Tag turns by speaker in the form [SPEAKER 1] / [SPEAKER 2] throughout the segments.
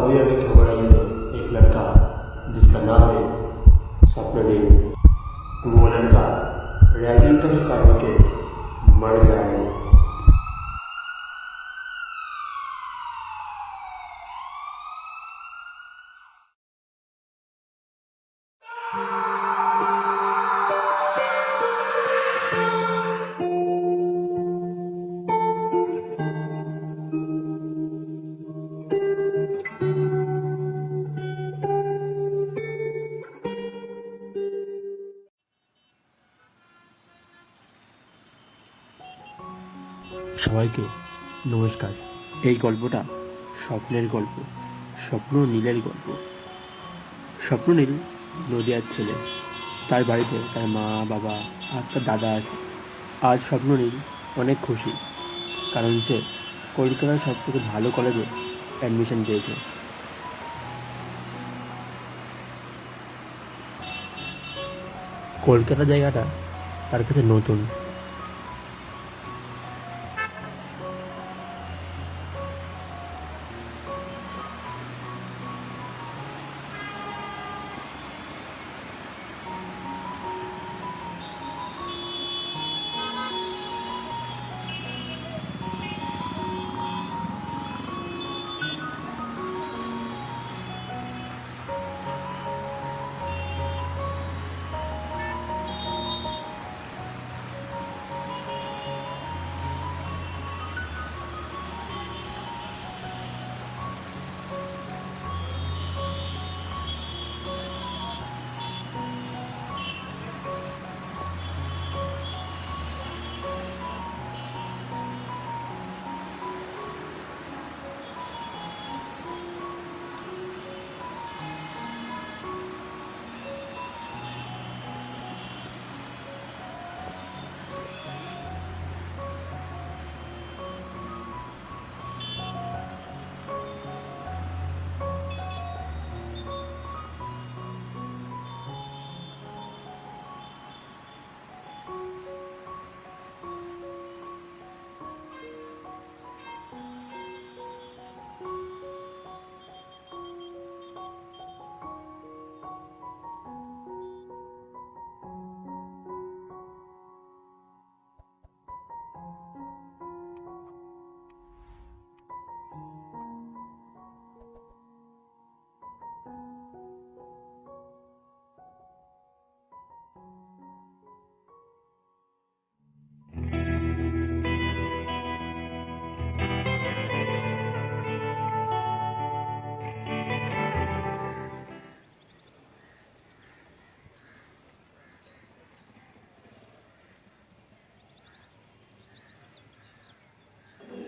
[SPEAKER 1] तभी अभी खबर आई है एक लड़का जिसका नाम है स्वप्नदेव। वो लड़का रैगिंग का शिकार होकर मर गया है। সবাইকে নমস্কার। এই গল্পটা স্বপ্নের গল্প, স্বপ্ন নীলের গল্প। স্বপ্ননীল নদিয়ার ছেলে। তার বাড়িতে তার মা, বাবা আর তার দাদা আছে। আজ স্বপ্ননীল অনেক খুশি, কারণ সে কলকাতার সব থেকে ভালো কলেজে অ্যাডমিশন পেয়েছে। কলকাতা জায়গাটা তার কাছে নতুন।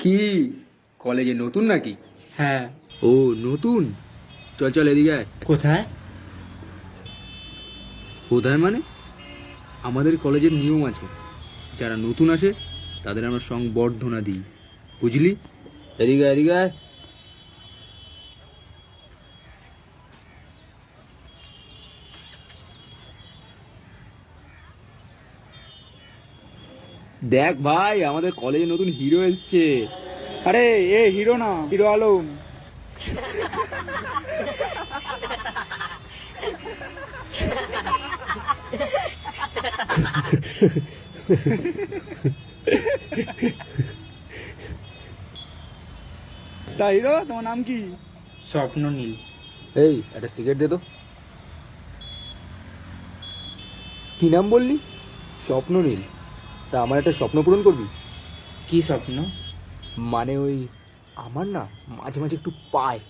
[SPEAKER 2] কি কলেজে নতুন নাকি?
[SPEAKER 3] হ্যাঁ।
[SPEAKER 2] ও নতুন, চল চল এদিকে আয়।
[SPEAKER 3] কোথায়?
[SPEAKER 2] কোথায় মানে? আমাদের কলেজের নিয়ম আছে, যারা নতুন আসে তাদের আমরা সংবর্ধনা দিই, বুঝলি? এদিকে এদিকে আয়। দেখ ভাই, আমাদের কলেজে নতুন হিরো এসছে।
[SPEAKER 4] আরে এ হিরো না, হিরো আলম। তা হিরো, তোমার নাম কি?
[SPEAKER 3] স্বপ্ননীল।
[SPEAKER 2] এই একটা সিগারেট দে তো। কি নাম বললি? স্বপ্ননীল। তা আমার একটা স্বপ্ন পূরণ করবি?
[SPEAKER 3] কি স্বপ্ন?
[SPEAKER 2] মানে ওই আমার না মাঝে মাঝে একটু পায়,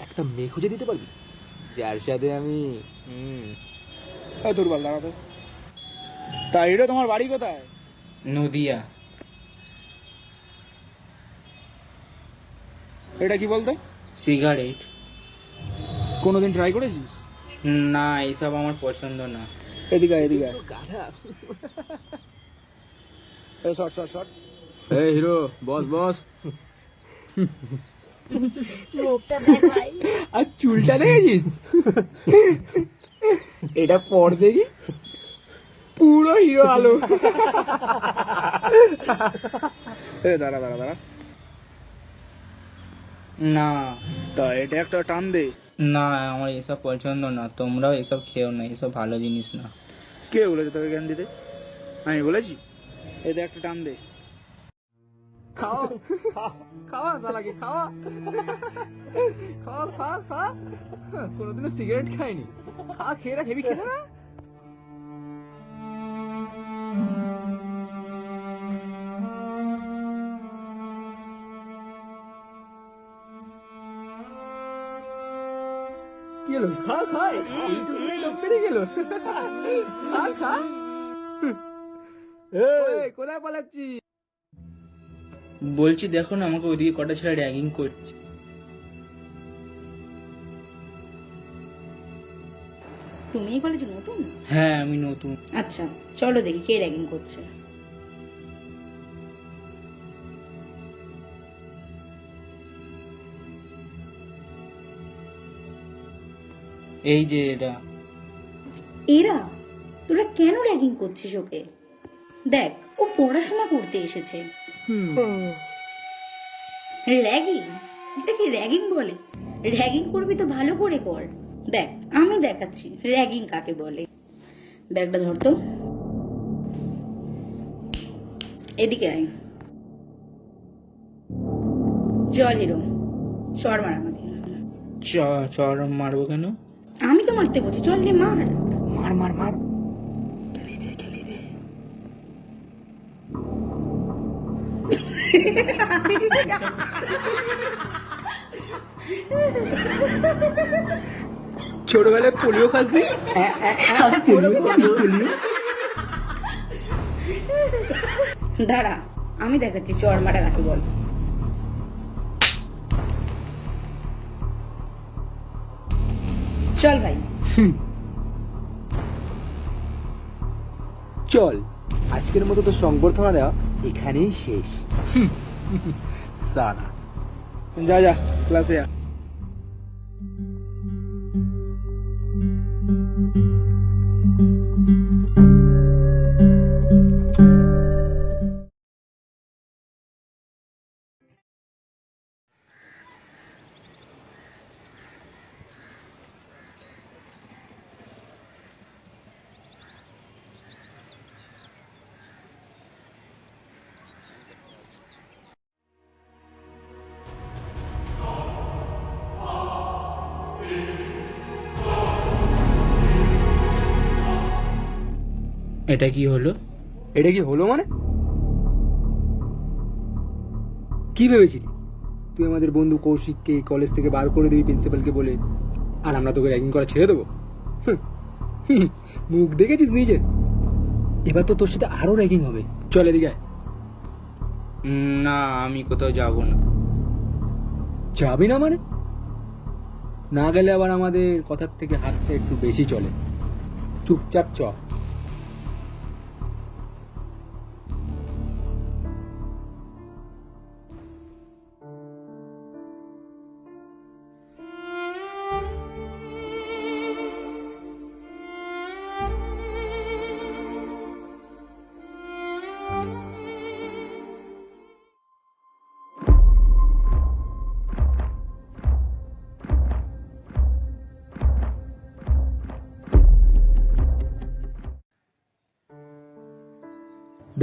[SPEAKER 2] একটা মেয়ে খুঁজে দিতে পারবি যার সাথে আমি
[SPEAKER 4] দুর্বল দাঁড়াতো। তা হিরো, তোমার বাড়ি কোথায়?
[SPEAKER 3] নদিয়া।
[SPEAKER 4] এটা কি বলতো?
[SPEAKER 3] সিগারেট।
[SPEAKER 4] কোনোদিন ট্রাই করেছিস?
[SPEAKER 3] না, এইসব আমার পছন্দ না।
[SPEAKER 4] এদিকে আয়, এদিকে আয়। Short short short.
[SPEAKER 2] এই হিরো, বস বস। আর চুলটা দেখেছিস? এটা পর দেখি, পুরো হিরো আলো।
[SPEAKER 4] দাঁড়া দাঁড়া দাঁড়া।
[SPEAKER 3] না,
[SPEAKER 4] তা এটা একটা টান দে।
[SPEAKER 3] না আমার এসব পছন্দ না, তোমরাও এসব খেও না, এসব ভালো জিনিস না।
[SPEAKER 4] কে বলেছে তোকে জ্ঞান দিতে? আমি বলেছি? এটা একটা টান দে।
[SPEAKER 2] খাওয়া খাওয়া শালাকে খাওয়া খাওয়া খা খা কোনোদিনও সিগারেট খাইনি, খা খেয়ে দেখ, হেবি খেতে না। কি হলো? খা খা, এইটুকুনি লোক পেরে গেল। খা খা। এই, কোথায় পালাচ্ছি?
[SPEAKER 3] বলছি দেখো না, আমাকে ওইদিকে কটা ছেলে র্যাগিং করছে।
[SPEAKER 5] তুমি এই কলেজে নতুন?
[SPEAKER 3] হ্যাঁ আমি নতুন।
[SPEAKER 5] আচ্ছা চলো দেখি কে র্যাগিং করছে।
[SPEAKER 3] এই যে এটা।
[SPEAKER 5] এরা? তোরা কেন র্যাগিং করছিস ওকে? দেখ ও পড়াশোনা করতে এসেছে। র্যাগিং? এটাকে র্যাগিং বলে? র্যাগিং করবি তো ভালো করে কর। দেখ আমি দেখাচ্ছি র্যাগিং কাকে বলে। ব্যাগটা ধরতো, এদিকে আয়। চল হিরো, চড় মার আমাকে।
[SPEAKER 3] চর মারবো কেন?
[SPEAKER 5] আমি তো মারতে বলছি, চল রে মার।
[SPEAKER 3] মার মার মার।
[SPEAKER 2] ছোটবেলায় পোলিও খাসনি?
[SPEAKER 5] দাঁড়া আমি দেখাচ্ছি চড় মারা কাকে বল। চল ভাই।
[SPEAKER 2] চল, আজকের মতো তো সংবর্ধনা দেওয়া এখানেই শেষ। সারা
[SPEAKER 4] যা যা ক্লাসে যা।
[SPEAKER 3] এটা কি হলো?
[SPEAKER 2] এটা কি হলো মানে? কি ভেবেছিলি তুই আমাদের বন্ধু কৌশিককে কলেজ থেকে বার করে দিবি প্রিন্সিপালকে বলে, আর আমরা তোকে র্যাগিং করা ছেড়ে দেবো? মুখ দেখেছিস নিজে? এবার তো তোর সাথে আরো র্যাগিং হবে। চল এদিকে আয়।
[SPEAKER 3] না আমি কোথাও যাব না।
[SPEAKER 2] যাবি না মানে? না গেলে আবার আমাদের কথার থেকে হাতটা একটু বেশি চলে। চুপচাপ চ।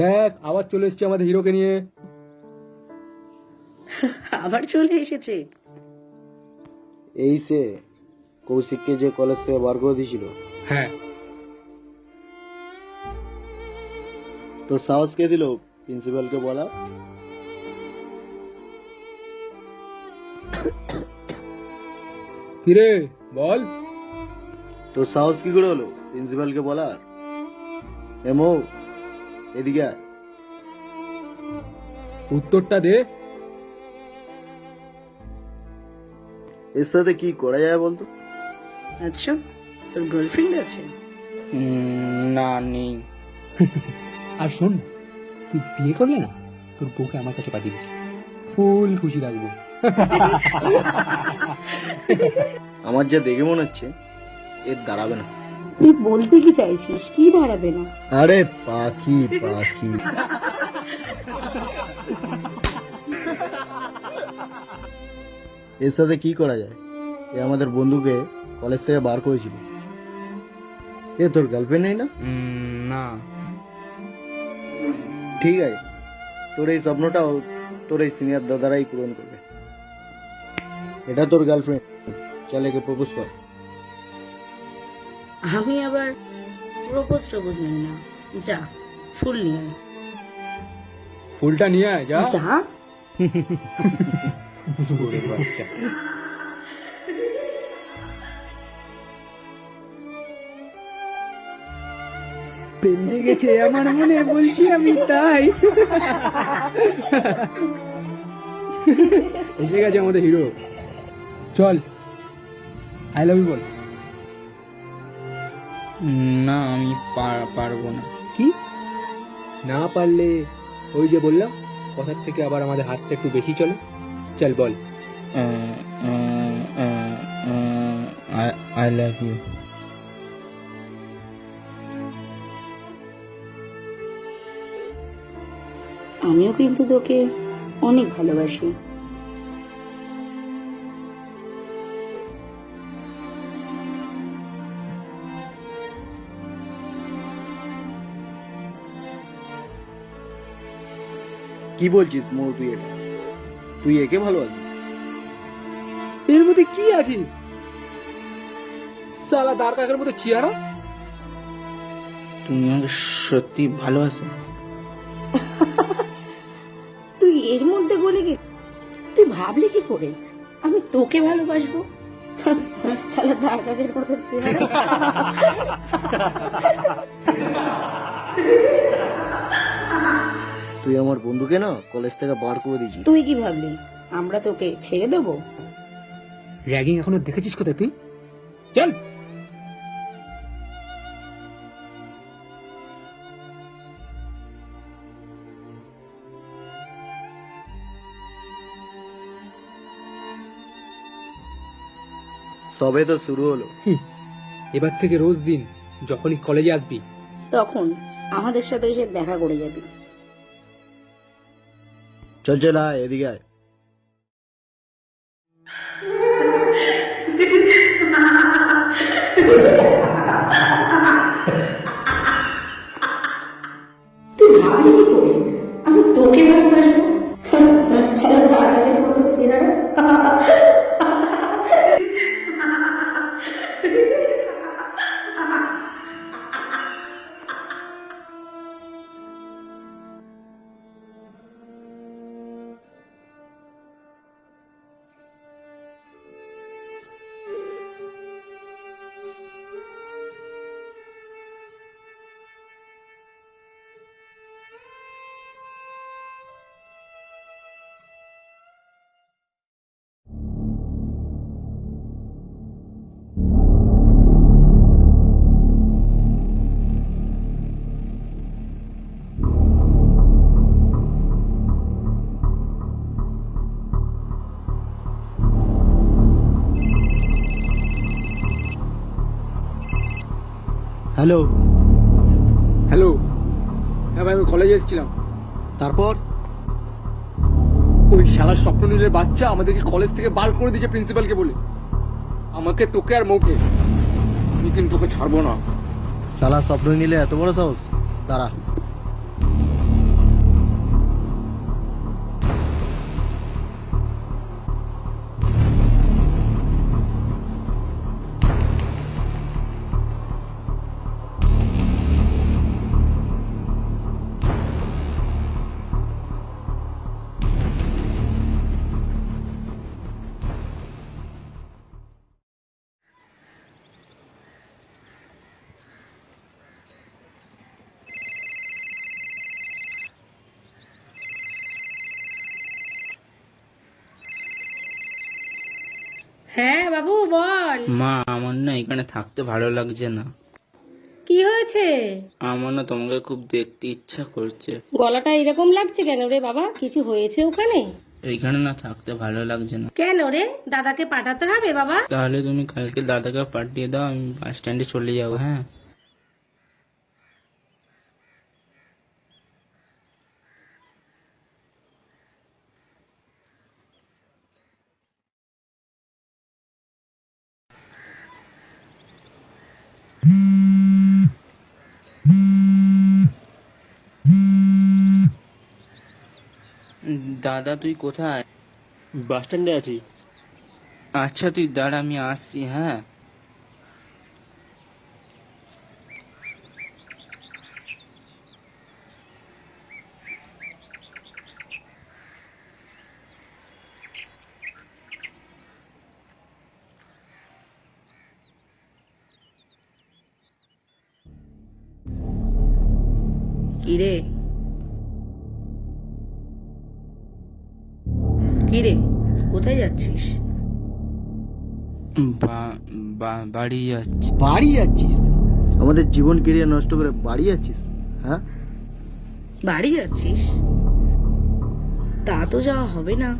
[SPEAKER 2] দেখ আবার চলে এসেছি আমাদের হিরোকে নিয়ে।
[SPEAKER 5] আবার চলে এসেছে?
[SPEAKER 6] এই সে কৌশিককে যে কলেজ থেকে বার করে দিয়েছিল,
[SPEAKER 2] হ্যাঁ,
[SPEAKER 6] তো সাহস কে দিল প্রিন্সিপালকে বলা?
[SPEAKER 2] কিরে বল।
[SPEAKER 6] তোর সাহস কি করে হলো প্রিন্সিপালকে বলা? এমো এদিকে আয়।
[SPEAKER 2] উত্তরটা দে।
[SPEAKER 6] এর সাথে কি করা যায় বলতো?
[SPEAKER 5] আচ্ছা তোর গার্লফ্রেন্ড আছে?
[SPEAKER 3] না নেই।
[SPEAKER 2] আর শোন না, তুই বিয়ে করলে না তোর বউকে আমার কাছে পাঠিয়ে দিস, ফুল খুশি রাখবো।
[SPEAKER 6] আমার যা দেখে মনে হচ্ছে এর দাঁড়াবে না।
[SPEAKER 5] তুই বলতে কি চাইছিস? কি দাঁড়াবে না?
[SPEAKER 6] আরে পাখি পাখি। এর সাথে কি করা যায়? এ আমাদের বন্ধুকে কলেজ থেকে বার করেছিল। এ তোর গার্লফ্রেন্ড নেই না?
[SPEAKER 2] না।
[SPEAKER 6] ঠিক আছে, তোর এই স্বপ্নটাও তোর এই সিনিয়র দাদারাই পূরণ করবে। এটা তোর গার্লফ্রেন্ড, চল একে প্রপোজ কর।
[SPEAKER 5] আমি আবার প্রপোজ টপোজ নেই না, যা ফুল নিয়ে আয়।
[SPEAKER 2] ফুলটা নিয়ে আয় যা।
[SPEAKER 5] যা।
[SPEAKER 2] সুরের বাচ্চা। পেন্দে গেছে আমার মনে, বলছি আমি তাই। এসে গেছে আমাদের হিরো। চল, আই লাভ ইউ বল।
[SPEAKER 3] না আমি পারবো না।
[SPEAKER 2] কি না পারলে? ওই যে বললাম, কথার থেকে আবার আমাদের হাতটা একটু বেশি চলে। চল বল।
[SPEAKER 3] I love you.
[SPEAKER 5] আমিও কিন্তু তোকে অনেক ভালোবাসি।
[SPEAKER 6] কি বলছিস মৌ, তুই এটা? তুই একে ভালোবাসিস?
[SPEAKER 2] এর মধ্যে কি আছে? সালা দাঁড় কাকের মতো চেয়ারা।
[SPEAKER 3] তুমি আমাকে সত্যি ভালোবাসো?
[SPEAKER 5] তুই এর মধ্যে বলে গে, তুই ভাবলি কি করে আমি তোকে ভালোবাসবো? শালা দাঁড়কাকের মতো চেহারা।
[SPEAKER 6] তুই আমার বন্ধুকে না কলেজ থেকে বার করে দিয়েছিস।
[SPEAKER 5] তুই কি ভাবলি আমরা তোকে ছেড়ে দেবো?
[SPEAKER 2] র্যাগিং এখনো দেখেছিস কোথায় তুই? চল।
[SPEAKER 6] সবে তো শুরু হলো।
[SPEAKER 2] এবার থেকে রোজ দিন যখনই কলেজে আসবি,
[SPEAKER 5] তখন আমাদের সাথে এসে দেখা করে যাবি।
[SPEAKER 6] চল চল আয়, এদিকে আয়।
[SPEAKER 5] তুই ভাবলি কি করে আমি তোকে ভালোবাসবো? শালা দাঁড়কাকের মতো চেহারা।
[SPEAKER 6] হ্যালো।
[SPEAKER 2] হ্যালো। হ্যাঁ ভাই, আমি কলেজে এসেছিলাম।
[SPEAKER 6] তারপর?
[SPEAKER 2] ওই শালা স্বপ্ননীলের বাচ্চা আমাদেরকে কলেজ থেকে বার করে দিয়েছে প্রিন্সিপালকে বলে। আমাকে, তোকে আর মৌকে। আমি কিন্তু তোকে ছাড়বো না।
[SPEAKER 6] সালা স্বপ্ন নিলে এত বড় সাহস? দাঁড়া।
[SPEAKER 5] হ্যাঁ বাবু বল,
[SPEAKER 3] মা, আমার না এখানে থাকতে ভালো লাগছে না।
[SPEAKER 5] কি হয়েছে?
[SPEAKER 3] আমার না তোমাকে খুব দেখতে ইচ্ছা করছে।
[SPEAKER 5] গলাটা এরকম লাগছে কেন রে বাবা? কিছু হয়েছে ওখানে?
[SPEAKER 3] এইখানে না থাকতে ভালো লাগছে না।
[SPEAKER 5] কেন রে? দাদাকে পাঠাতে হবে বাবা।
[SPEAKER 3] তাহলে তুমি কালকে দাদাকে পাঠিয়ে দাও, আমি বাস স্ট্যান্ডে চলে যাবো। হ্যাঁ। দাদা তুই কোথায়?
[SPEAKER 1] বাস স্ট্যান্ডে আছি।
[SPEAKER 3] আচ্ছা তুই দাঁড়া, আমি আসছি। হ্যাঁ,
[SPEAKER 5] কিরে কিরে কোথায় যাচ্ছিস?
[SPEAKER 3] বাড়ি যাচ্ছি।
[SPEAKER 6] বাড়ি যাচ্ছিস? আমাদের জীবন কেরিয়ার নষ্ট করে বাড়ি যাচ্ছিস? হ্যাঁ,
[SPEAKER 5] বাড়ি যাচ্ছিস? তা তো যাওয়া হবে না।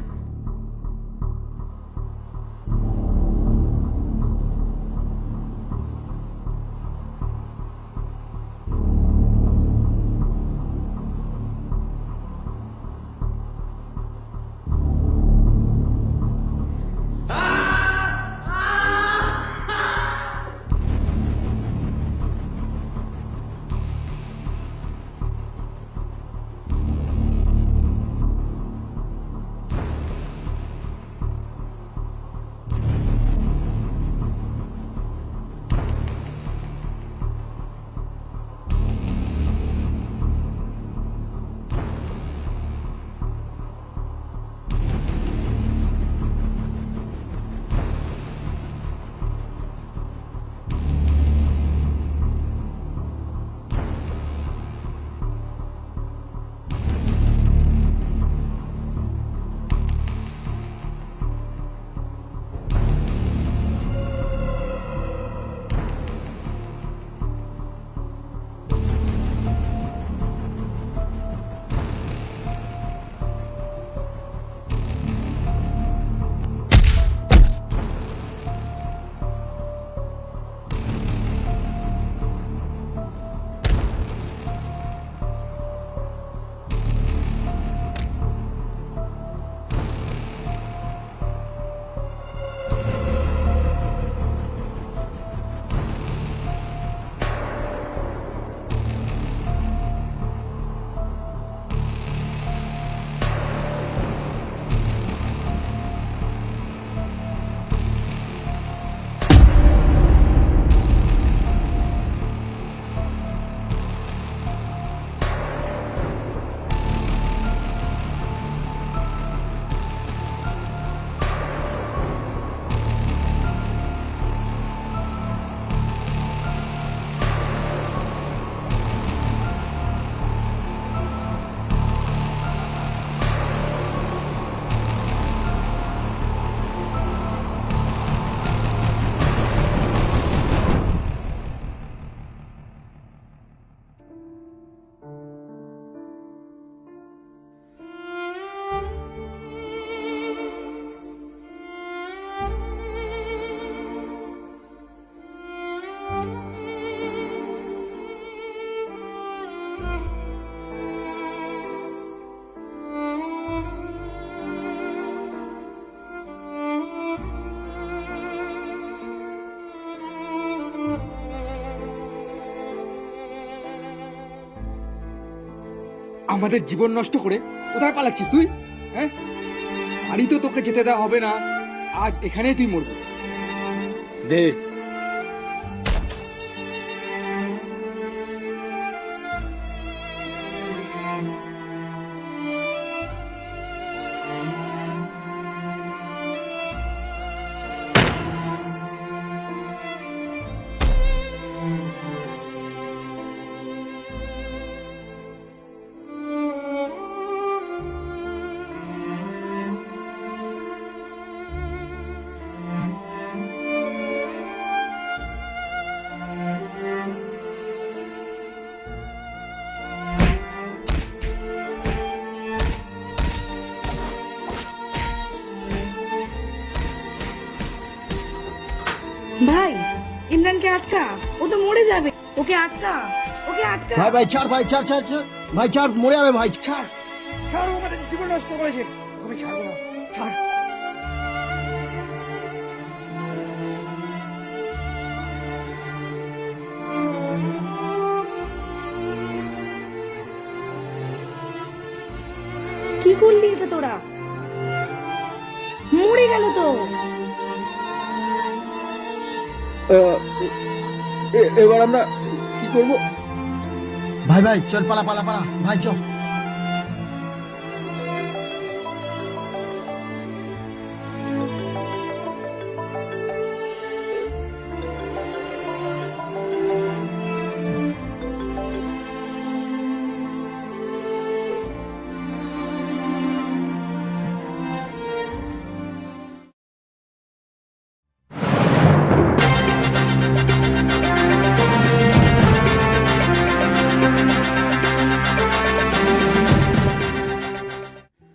[SPEAKER 2] আমাদের জীবন নষ্ট করে কোথায় পালাচ্ছিস তুই? হ্যাঁ, বাড়ি তো তোকে যেতে দেওয়া হবে না। আজ এখানেই তুই মরবি।
[SPEAKER 6] দে।
[SPEAKER 5] ভাই ইমরানকে আটকা, ও তো মরে যাবে। ওকে আটকা, ওকে আটকা।
[SPEAKER 6] ভাই ভাই ছাড়, ভাই ছাড় ছাড় ছাড়, ভাই ছাড়, মরে যাবে ভাই।
[SPEAKER 2] ছাড় ছাড়, ও আমাদের জীবন নষ্ট করেছে। আমি ছাড়বো না, ছাড়।
[SPEAKER 5] কি করলি এটা তোরা? মরে গেল তো।
[SPEAKER 6] এবার আমরা কি করব?
[SPEAKER 7] ভাই ভাই চল, পালা পালা পালা ভাই, চল।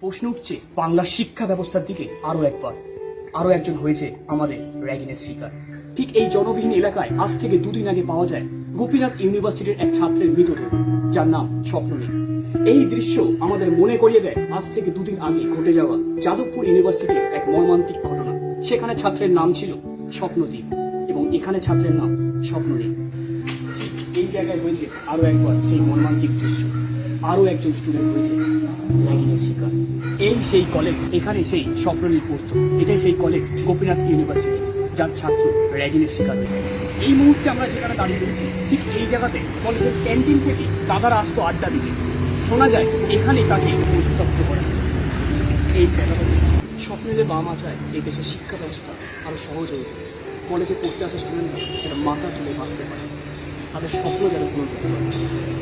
[SPEAKER 2] প্রশ্ন উঠছে বাংলার শিক্ষা ব্যবস্থার দিকে আরো একজন হয়েছে আমাদের র্যাগিংয়ের শিকার। ঠিক এই জনবিহীন এলাকায় আজ থেকে 2 দিন আগে পাওয়া যায় গোপীনাথ ইউনিভার্সিটির এক ছাত্রের মৃতদেহ, যার নাম স্বপ্ননীল। এই দৃশ্য আমাদের মনে করিয়ে দেয় আজ থেকে 2 দিন আগে ঘটে যাওয়া যাদবপুর ইউনিভার্সিটির এক মর্মান্তিক ঘটনা। সেখানে ছাত্রের নাম ছিল স্বপ্নদীপ এবং এখানে ছাত্রের নাম স্বপ্ননীল। এই জায়গায় হয়েছে আরো একবার সেই মর্মান্তিক দৃশ্য। আরো একজন স্টুডেন্ট হয়েছে র্যাগিংয়ের শিকার। এই সেই কলেজ, এখানে সেই স্বপ্ননীল পড়তো। এটাই সেই কলেজ গোপীনাথ ইউনিভার্সিটি, যার ছাত্র র্যাগিংয়ের শিকার হয়েছে। এই মুহূর্তে আমরা যেখানে দাঁড়িয়ে রয়েছি ঠিক এই জায়গাতে কলেজের ক্যান্টিন থেকে দাদারা আসতো আড্ডা দিতে। শোনা যায় এখানেই তাকে উত্তপ্ত করা। এই জায়গাটাতে স্বপ্নীলের বাবা মা চায় এই দেশের শিক্ষা ব্যবস্থা আরো সহজ হয়ে ওঠে। কলেজে পড়তে আসা স্টুডেন্টরা এটা মাথা তুলে বাঁচতে পারে, তাদের স্বপ্ন যেন পূরণ করতে পারে।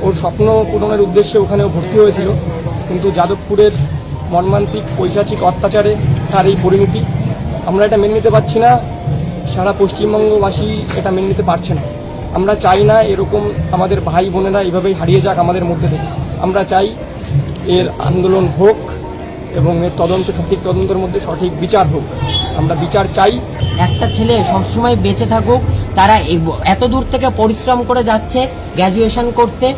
[SPEAKER 8] ওর স্বপ্ন পূরণের উদ্দেশ্যে ওখানেও ভর্তি হয়েছিল, কিন্তু যাদবপুরের মর্মান্তিক পৈশাচিক অত্যাচারে তার এই পরিণতি। আমরা এটা মেনে নিতে পারছি না, সারা পশ্চিমবঙ্গবাসী এটা মেনে নিতে পারছে না। আমরা চাই না এরকম আমাদের ভাই বোনেরা এইভাবেই হারিয়ে যাক আমাদের মধ্যে থেকে। আমরা চাই এর আন্দোলন হোক এবং এর তদন্ত, সঠিক তদন্তের মধ্যে সঠিক বিচার হোক। আমরা বিচার চাই।
[SPEAKER 9] একটা ছেলে সবসময় বেঁচে থাকুক, তারা এত দূর থেকে পরিশ্রম করে যাচ্ছে গ্র্যাজুয়েশন করতে,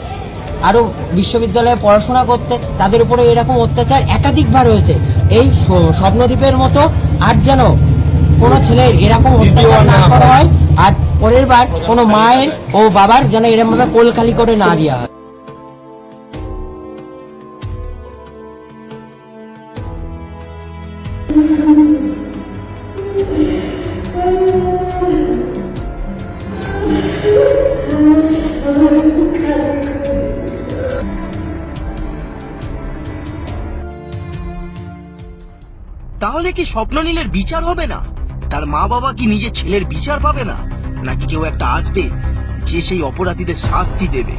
[SPEAKER 9] আরো বিশ্ববিদ্যালয়ে পড়াশোনা করতে, তাদের উপরে এরকম অত্যাচার একাধিকবার হয়েছে। এই স্বপ্নদ্বীপের মতো আর যেন কোনো ছেলের এরকম অত্যাচার না করা হয়, আর পরের বার কোনো মায়ের ও বাবার যেন এরকম ভাবে কোল খালি করে না দেওয়া হয়।
[SPEAKER 7] তাহলে কি স্বপ্ননীলের বিচার হবে না? তার মা বাবা কি নিজের ছেলের বিচার পাবে না? নাকি কেউ একটা আসবে যে সেই অপরাধীদের শাস্তি দেবে?